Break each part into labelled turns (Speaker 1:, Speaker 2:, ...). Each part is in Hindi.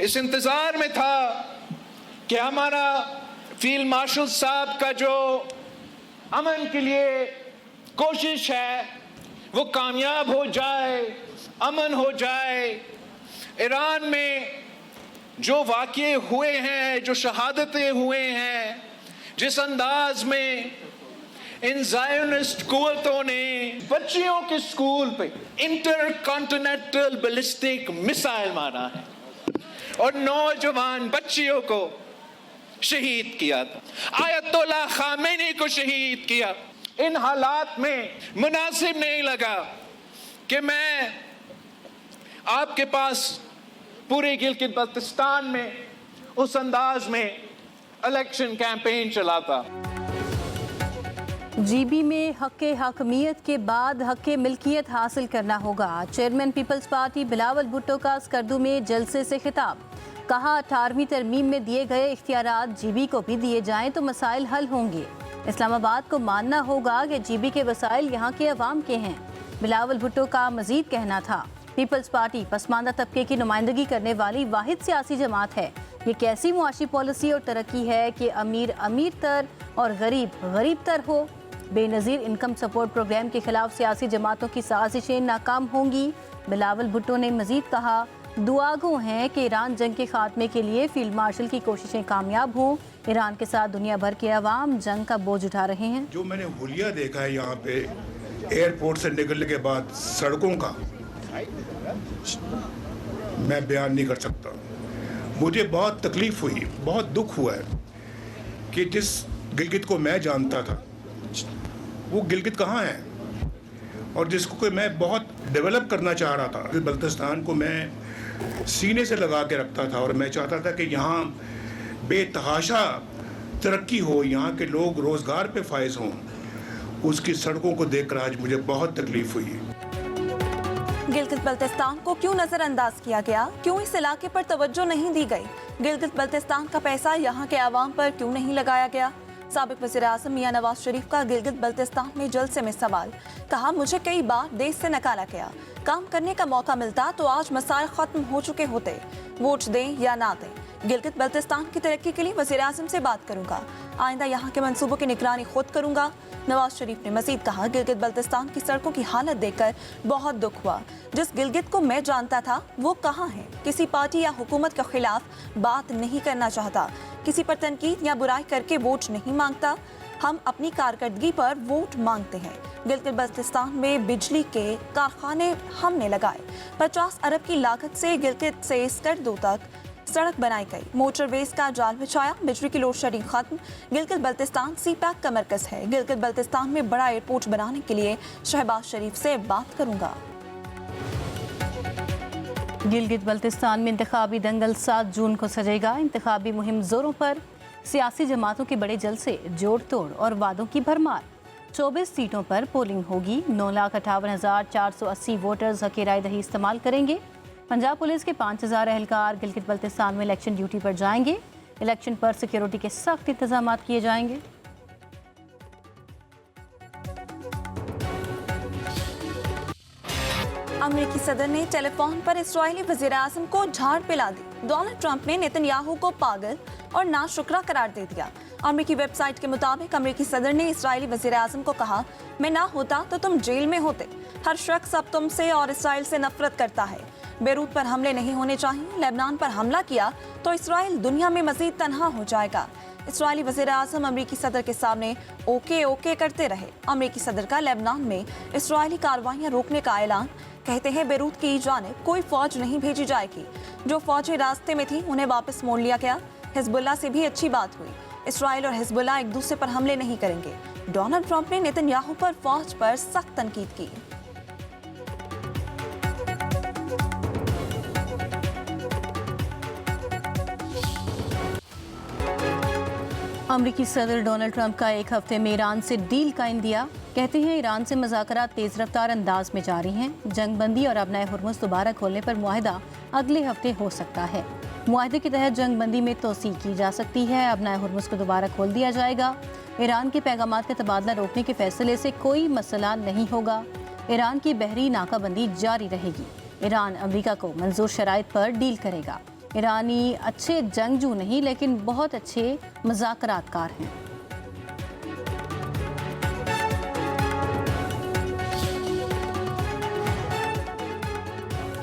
Speaker 1: इस इंतज़ार में था कि हमारा फील्ड मार्शल साहब का जो अमन के लिए कोशिश है वो कामयाब हो जाए, अमन हो जाए। ईरान में जो वाक़ये हुए हैं, जो शहादतें हुए हैं, जिस अंदाज में इन ज़ायोनिस्ट कुव्वतों ने बच्चियों के स्कूल पे इंटरकॉन्टिनेंटल बैलिस्टिक मिसाइल मारा है और नौजवान बच्चियों को शहीद किया था, आयतुल्लाह खामेनी को शहीद किया। इन हालात में मुनासिब नहीं लगा कि मैं आपके पास पूरे गिलगित बल्तिस्तान में उस अंदाज में इलेक्शन कैंपेन चलाता।
Speaker 2: जीबी में हक़ हकमियत के बाद हक़ मिल्कियत हासिल करना होगा। Chairman peoples party Bilawal Bhutto का स्कर्दू में जलसे से खिताब। कहा 18वीं तरमीम में दिए गए इख्तियारात जीबी को भी दिए जाएं तो मसाइल हल होंगे। इस्लामाबाद को मानना होगा कि जीबी के वसाइल यहाँ के अवाम के हैं। बिलावल भुट्टो का मजीद कहना था, पीपल्स पार्टी पसमानदा तबके की नुमाइंदगी करने वाली वाहिद सियासी जमात है। ये कैसी मुआशी पॉलिसी और तरक्की है कि अमीर अमीर तर और गरीब गरीब तर हो। बेनज़ीर इनकम सपोर्ट प्रोग्राम के खिलाफ सियासी जमातों की साजिशें नाकाम होंगी। बिलावल भुट्टो ने मजीद कहा, दुआगो हैं कि ईरान जंग के खात्मे के लिए फील्ड मार्शल की कोशिशें कामयाब हों। ईरान के साथ दुनिया भर के अवाम जंग का बोझ उठा रहे हैं।
Speaker 3: जो मैंने हुलिया देखा है यहाँ पे एयरपोर्ट से निकलने के बाद सड़कों का, मैं बयान नहीं कर सकता। मुझे बहुत तकलीफ हुई, बहुत दुख हुआ है कि जिस गिलगित को मैं जानता था वो गिलगित कहाँ है, और जिसको मैं बहुत डेवलप करना चाह रहा था। बल्तिस्तान को मैं सीने से लगा के रखता था और मैं चाहता था कि यहाँ बेतहाशा तरक्की हो, यहाँ के लोग रोज़गार पे फायज हों। उसकी सड़कों को देखकर आज मुझे बहुत तकलीफ हुई है।
Speaker 4: गिलगित बल्तिस्तान को क्यों नजरअंदाज किया गया, क्यों इस इलाके पर तवज्जो नहीं दी गई, गिलगित बल्तिस्तान का पैसा यहाँ के आवाम पर क्यों नहीं लगाया गया। साबिक वज़ीर आज़म मियां नवाज शरीफ का गिलगित बल्तिस्तान में जलसे में सवाल। कहा, मुझे कई बार देश से निकाला गया, काम करने का मौका मिलता तो आज मसाइल खत्म हो चुके होते। वोट दें या ना दें, गिलगित बल्तिस्तान की तरक्की के लिए वज़ीर आज़म से बात करूंगा। आइंदा यहाँ के मंसूबों की निगरानी खुद करूंगा। नवाज शरीफ ने मजीद कहा, गिलगित बल्तिस्तान की सड़कों की हालत देखकर बहुत दुख हुआ। जिस गिलगित को मैं जानता था वो कहाँ है। किसी पार्टी या हुकूमत के खिलाफ बात नहीं करना चाहता, किसी पर तनकीद या बुराई करके वोट नहीं मांगता। हम अपनी कारकर्दगी पर वोट मांगते हैं। गिलगित बल्तिस्तान में बिजली के कारखाने हमने लगाए। 50 अरब की लागत से गिलगित से स्कर्दू तक सड़क बनाई गई। मोटरवेज का जाल बिछाया। बिजली की लोड शेडिंग खत्म। गिलगित बल्तिस्तान सीपैक का मरकज है। गिलगित बल्तिस्तान में बड़ा एयरपोर्ट बनाने के लिए शहबाज शरीफ से बात करूंगा।
Speaker 2: गिलगित बल्तिस्तान में इंतखाबी दंगल 7 जून को सजेगा। इंतखाबी मुहिम जोरों पर, सियासी जमातों के बड़े जलसे, जोड़ तोड़ और वादों की भरमार। 24 सीटों पर पोलिंग होगी। 9,58,480 वोटर्स हक़ राय दही इस्तेमाल करेंगे। पंजाब पुलिस के 5,000 एहलकार गिलगित बल्तिस्तान में इलेक्शन ड्यूटी पर जाएंगे। इलेक्शन पर सिक्योरिटी के सख्त इंतजाम किए जाएंगे।
Speaker 4: अमेरिकी सदर ने टेलीफोन पर इस्राएली वज़ीर आज़म को झाड़ पिला दी। डोनाल्ड ट्रंप ने नेतन्याहू को पागल और नाशुक्रा करार दे दिया। अमेरिकी वेबसाइट के मुताबिक अमेरिकी सदर ने इस्राएली वज़ीर आज़म को कहा, मैं ना होता तो तुम जेल में होते। हर शख्स अब तुमसे और इसराइल से नफरत करता है। बेरूत पर हमले नहीं होने चाहिए। लेबनान पर हमला किया तो इसराइल दुनिया में मजीद तनहा हो जाएगा। इसराइली वज़ीर आज़म अमेरिकी सदर के सामने ओके ओके करते रहे। अमेरिकी सदर का लेबनान में इसराइली कार्रवाइयां रोकने का ऐलान। कहते हैं बेरूत की जानिब कोई फौज नहीं भेजी जाएगी। जो फौजें रास्ते में थी उन्हें वापस मोड़ लिया गया। हिजबुल्लाह से भी अच्छी बात हुई। इसराइल और हिजबुल्लाह एक दूसरे पर हमले नहीं करेंगे। डोनाल्ड ट्रंप ने नेतन्याहू पर फौज पर सख्त तनकीद की।
Speaker 2: अमेरिकी सदर डोनाल्ड ट्रंप का एक हफ्ते में ईरान से डील का इंदिया। कहते हैं ईरान से मुज़ाकरात तेज़ रफ्तार अंदाज में जारी हैं। जंग बंदी और अपना हुर्मुज़ दोबारा खोलने पर मुआहिदा अगले हफ्ते हो सकता है। मुआहिदे के तहत जंग बंदी में तोसी की जा सकती है। अपना हुर्मुज़ को दोबारा खोल दिया जाएगा। ईरान के पैगामात का तबादला रोकने के फैसले से कोई मसला नहीं होगा। ईरान की बहरी नाकाबंदी जारी रहेगी। ईरान अमेरिका को मंजूर शराइत पर डील करेगा। ईरानी अच्छे जंगजू नहीं लेकिन बहुत अच्छे मुज़ाकरातकार हैं।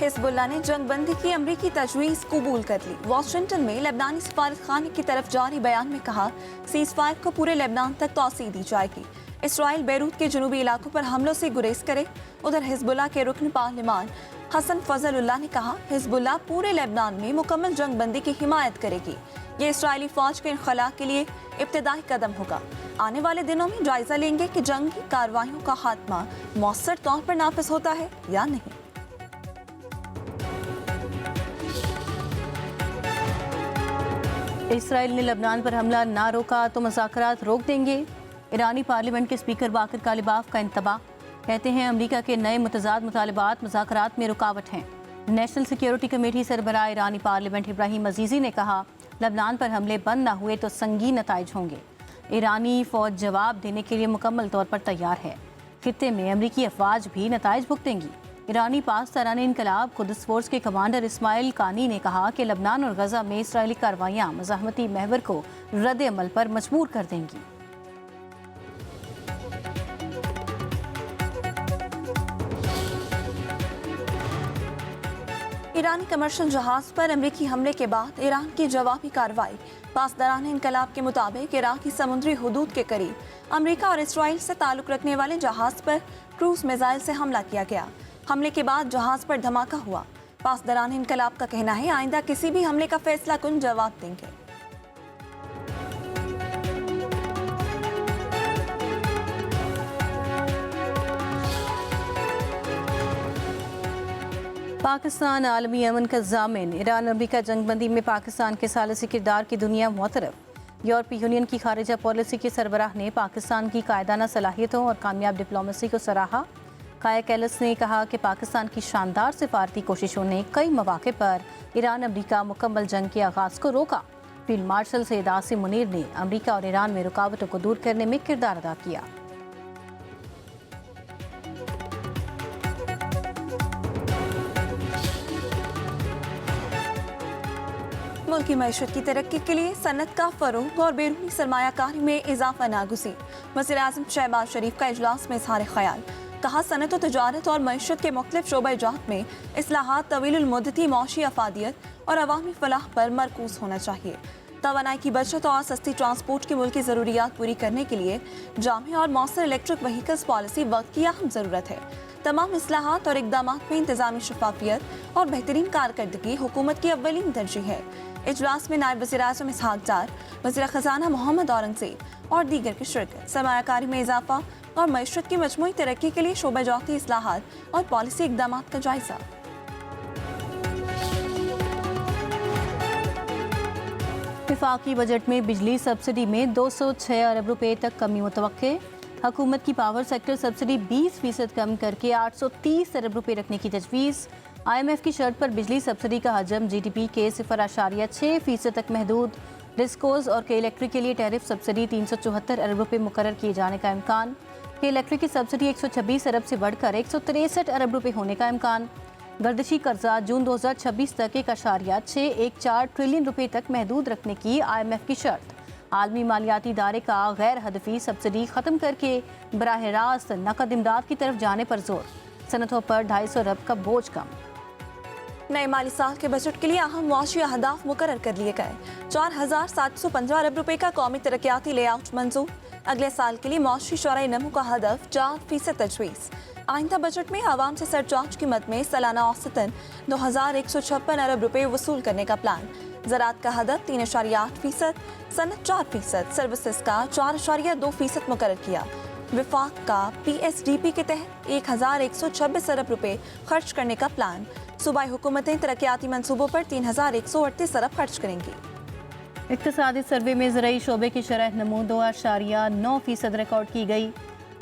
Speaker 4: हिजबुल्लाह ने जंगबंदी की अमरीकी तजवीज़ कबूल कर ली। वाशिंगटन में लेबनानी सफारतखाने की तरफ जारी बयान में कहा, सीज़ फायर को पूरे लेबनान तक तोसी दी जाएगी। इसराइल बैरूत के जनूबी इलाकों पर हमलों से गुरेज करे। उधर हिजबुल्लाह के रुकन पार्लिमान हसन फजलुल्लाह ने कहा, हिजबुल्लाह पूरे लेबनान में मुकम्मल जंगबंदी की हिमायत करेगी। ये इसराइली फौज के इनखला के लिए इब्तदाई कदम होगा। आने वाले दिनों में जायजा लेंगे कि जंगी कार्रवाइयों का खात्मा मौसर तौर पर नाफिज होता है या नहीं।
Speaker 2: इसराइल ने लेबनान पर हमला ना रोका तो मुज़ाकरात रोक देंगे। ईरानी पार्लियामेंट के स्पीकर बाकर कालिबाफ का इंतबाह, कहते हैं अमेरिका के नए मुतज़ाद मुतालबात मुज़ाकरात में रुकावट हैं। नेशनल सिक्योरिटी कमेटी सरबराह ईरानी पार्लियामेंट इब्राहिम अजीज़ी ने कहा, लेबनान पर हमले बंद ना हुए तो संगीन नताइज होंगे। ईरानी फौज जवाब देने के लिए मुकम्मल तौर पर तैयार है। खित्ते में अमरीकी अफवाज भी नताइज भुगतेंगी। ईरानी पासदारान इनकलाब कुद्स फोर्स के कमांडर इस्माइल कानी ने कहा कि लेबनान और गजा में इसराइली कार्रवाइयां मज़ाहमती महवर को रद्द अमल पर मजबूर कर देंगी।
Speaker 4: ईरानी कमर्शियल जहाज पर अमरीकी हमले के बाद ईरान की जवाबी कार्रवाई। पासदारान इनकलाब के मुताबिक ईरान की समुद्री हुदूद के करीब अमरीका और इसराइल से ताल्लुक रखने वाले जहाज पर क्रूज मिसाइल से हमला किया गया। हमले के बाद जहाज पर धमाका हुआ। पासदारान इनकलाब का कहना है, आइंदा किसी भी हमले का फैसला कुन जवाब देंगे।
Speaker 2: पाकिस्तान आलमी अमन का जामिन। ईरान अमरीका जंगबंदी में पाकिस्तान के सालिसी किरदार की दुनिया मुअतरफ। यूरोपीय यूनियन की खारिजा पॉलिसी के सरबराह ने पाकिस्तान की कायदाना सलाहियतों और कामयाब डिप्लोमेसी को सराहा। काया कैलस ने कहा कि पाकिस्तान की शानदार सिफारती कोशिशों ने कई मौके पर ईरान अमरीका मुकम्मल जंग के आगाज़ को रोका। फील्ड मार्शल सैयद आसिम मुनीर ने अमरीका और ईरान में रुकावटों को दूर करने में किरदार अदा किया।
Speaker 4: मुल्क की मईशत की तरक्की के लिए सनत का फरोग और बेरूनी सरमायाकारी में इजाफा नागुज़ीर। वज़ीर-ए-आज़म शहबाज शरीफ का इजलास में इज़हार ख्याल। कहा, सनत व तजारत और मईशत के मुख्तलिफ शोबा-ए-जात में इस्लाहात तवील-उल-मुद्दती मौशी अफादियत और अवामी फलाह पर मरकूज होना चाहिए। तवानाई की बचत और सस्ती ट्रांसपोर्ट की मुल्की ज़रूरियात पूरी करने के लिए जामे और मौसर इलेक्ट्रिक व्हीकल्स पॉलिसी वक्त की अहम ज़रूरत है। तमाम इस्लाहात और इक़दामात में इंतज़ामी शफाफियत और बेहतरीन कारकर्दगी हुकूमत की अव्वलीन तरजीह है। इजलास में नायब वज़ीर-ए-आज़म इसहाक़ डार, वज़ीर ख़ज़ाना मोहम्मद औरंगज़ेब और दीगर की शिरकत। सरमायाकारी में इजाफा और मईशत की मजमूई तरक्की के लिए शोबा-जाती इस्लाहात और पॉलिसी इक़दामात का जायजा।
Speaker 2: वफाकी बजट में बिजली सब्सिडी में 206 अरब रुपए तक कमी मुतवक्के। हुकूमत की पावर सेक्टर सब्सिडी 20% कम करके 830 अरब रुपए रखने की तजवीज़। IMF की शर्त पर बिजली सब्सिडी का हजम GDP के 0.6% तक महदूद। डिस्कोज और के इलेक्ट्रिक के लिए टैरिफ सब्सिडी 374 अरब रुपए मुकर्रर किए जाने का इम्कान। के इलेक्ट्रिक की सब्सिडी 126 अरब से बढ़कर 163 अरब रुपए होने का इम्कान। गर्दिशी कर्जा जून 2026 तक 1.614 ट्रिलियन रुपए तक महदूद रखने की IMF की शर्त। आलमी मालियाती इदारे का गैर हदफी सब्सिडी ख़त्म करके बराह रास्त नकद इमदाद की तरफ जाने पर जोर। सनतों पर 250 अरब का बोझ कम।
Speaker 4: नए माली साल के बजट के लिए अहम मुआशी अहदाफ मुकर्रर कर लिए गए। 4715 अरब रुपए का कौमी तरक्याती लेआउट मंजूर। अगले साल के लिए मुआशी शोराई नमू का हदफ 4% तजवीज़। आइंदा बजट में आवाम से सरचार्ज कीमत में सालाना औसतन 2156 अरब रुपए वसूल करने का प्लान। ज़राअत का हदफ 3.8%, सनत 4%, सर्विसेज का 4.2% मुकर्रर किया। विफाक का PSDP के तहत 1126 अरब रुपए खर्च करने का प्लान। सूबाई हुकूमतें तरक्याती मंसूबों पर 3138 अरब खर्च करेंगी।
Speaker 2: इक़्तिसादी सर्वे में ज़राई शोबे की शरह नमू 2.9% रिकॉर्ड की गई।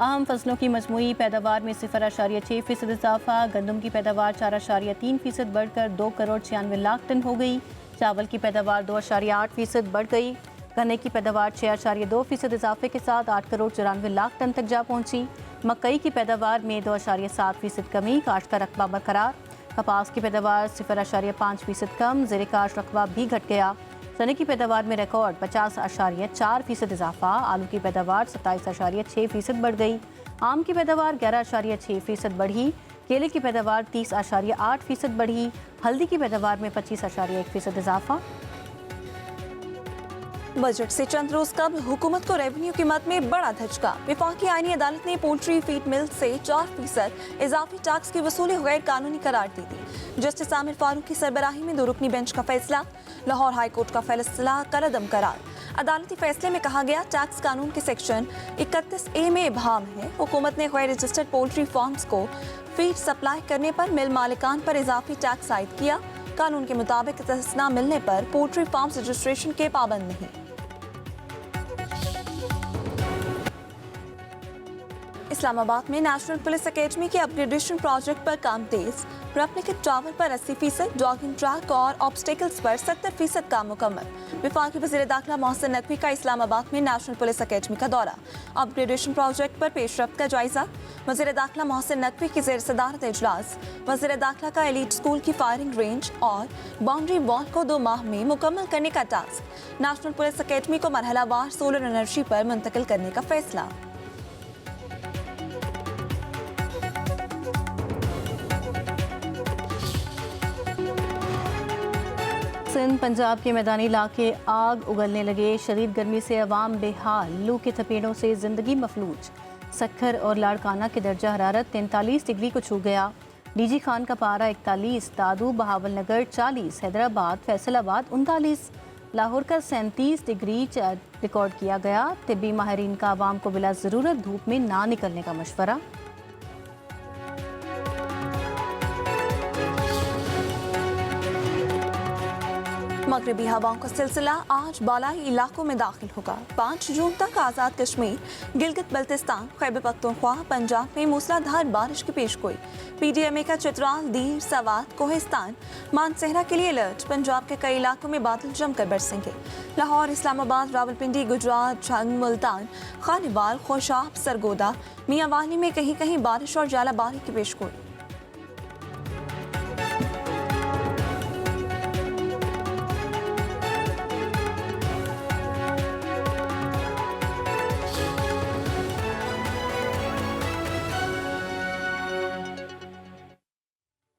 Speaker 2: अहम फसलों की मजमूई पैदावार में 0.6% इजाफा। गंदम की पैदावार 4.3% बढ़कर 2 करोड़ 96 लाख टन हो गई। चावल की पैदावार 2.8% बढ़ गई। गन्ने की पैदावार 6.2% इजाफे के साथ 8 करोड़ 94 लाख टन तक जा पहुंची। मकई की पैदावार में 2.7% कमी, काश्त का रकबा बरकरार। कपास की पैदावार 0.5% कम, ज़ेर-ए-काश रकबा भी घट गया। चने की पैदावार में रिकॉर्ड 50.4% इजाफा, आलू की पैदावार 27.6% बढ़ गई, आम की पैदावार 11.6% बढ़ी, केले की पैदावार 30.8% बढ़ी, हल्दी की पैदावार में 25.1% इजाफा।
Speaker 4: बजट से चंद रोज कबल हुकूमत को रेवेन्यू की मद में बड़ा धचका। वफाकी आईनी अदालत ने पोल्ट्री फीड मिल से 4% इजाफी टैक्स की वसूली गैर कानूनी करार दी थी। जस्टिस आमिर फारूक की सरबराही में 2 रुकनी बेंच का फैसला। लाहौर हाई कोर्ट का फैसला कलअदम करार। अदालती फैसले में कहा गया, टैक्स कानून के सेक्शन 31A में इबहाम है। हुकूमत ने गैर रजिस्टर्ड पोल्ट्री फार्म्स को फीड सप्लाई करने पर मिल मालिकान पर इजाफी टैक्स आयद किया। कानून के मुताबिक इस्तिस्ना मिलने पर पोल्ट्री फार्म्स रजिस्ट्रेशन के पाबंद नहीं। इस्लामाबाद में नेशनल पुलिस एकेडमी के अपग्रेडेशन प्रोजेक्ट पर काम तेज। रेप्लिकेट टावर पर 80%, जॉगिंग ट्रैक और ऑब्स्टेकल्स पर 70% काम मुकम्मल। वफाकी वज़ीर दाखिला मोहसिन नकवी का इस्लामाबाद में नेशनल पुलिस एकेडमी का दौरा। अपग्रेडेशन प्रोजेक्ट पर पेशरफ्त का जायजा। वज़ीर दाखिला मोहसिन नकवी की ज़ेर सदारत इजलास। वज़ीर दाखिला का एलीट स्कूल की फायरिंग रेंज और बाउंड्री वॉल को 2 माह में मुकम्मल करने का टास्क। नेशनल पुलिस एकेडमी को मरहलावार सोलर एनर्जी पर मुंतकिल करने का फैसला।
Speaker 2: सिंध पंजाब के मैदानी इलाके आग उगलने लगे। शदीद गर्मी से अवाम बेहाल, लू के थपेड़ों से जिंदगी मफलूज। सक्खर और लाड़काना के दर्जा हरारत 43 डिग्री को छू गया। डीजी खान का पारा 41, दादू बहावल नगर 40, हैदराबाद फैसलाबाद 39, लाहौर का 37 डिग्री रिकॉर्ड किया गया। तिब्बी माहिरीन का अवाम को बिला ज़रूरत धूप में ना निकलने का मशवरा।
Speaker 4: मगरबी हवाओं का सिलसिला आज बालाई इलाकों में दाखिल होगा। 5 जून तक आज़ाद कश्मीर, गिलगित बल्तिस्तान, खैबर पख्तूनख्वा, पंजाब में मूसलाधार बारिश की पेशगोई। PDMA का चित्राल, दीर, सवात, कोहिस्तान, मानसेहरा के लिए अलर्ट। पंजाब के कई इलाकों में बादल जमकर बरसेंगे। लाहौर, इस्लामाबाद, रावलपिंडी, गुजरात, झंग, मुल्तान, खानीवाल, खोशाब, सरगोदा, मियांवाली में कहीं कहीं बारिश और जालाबारी की पेशगोई।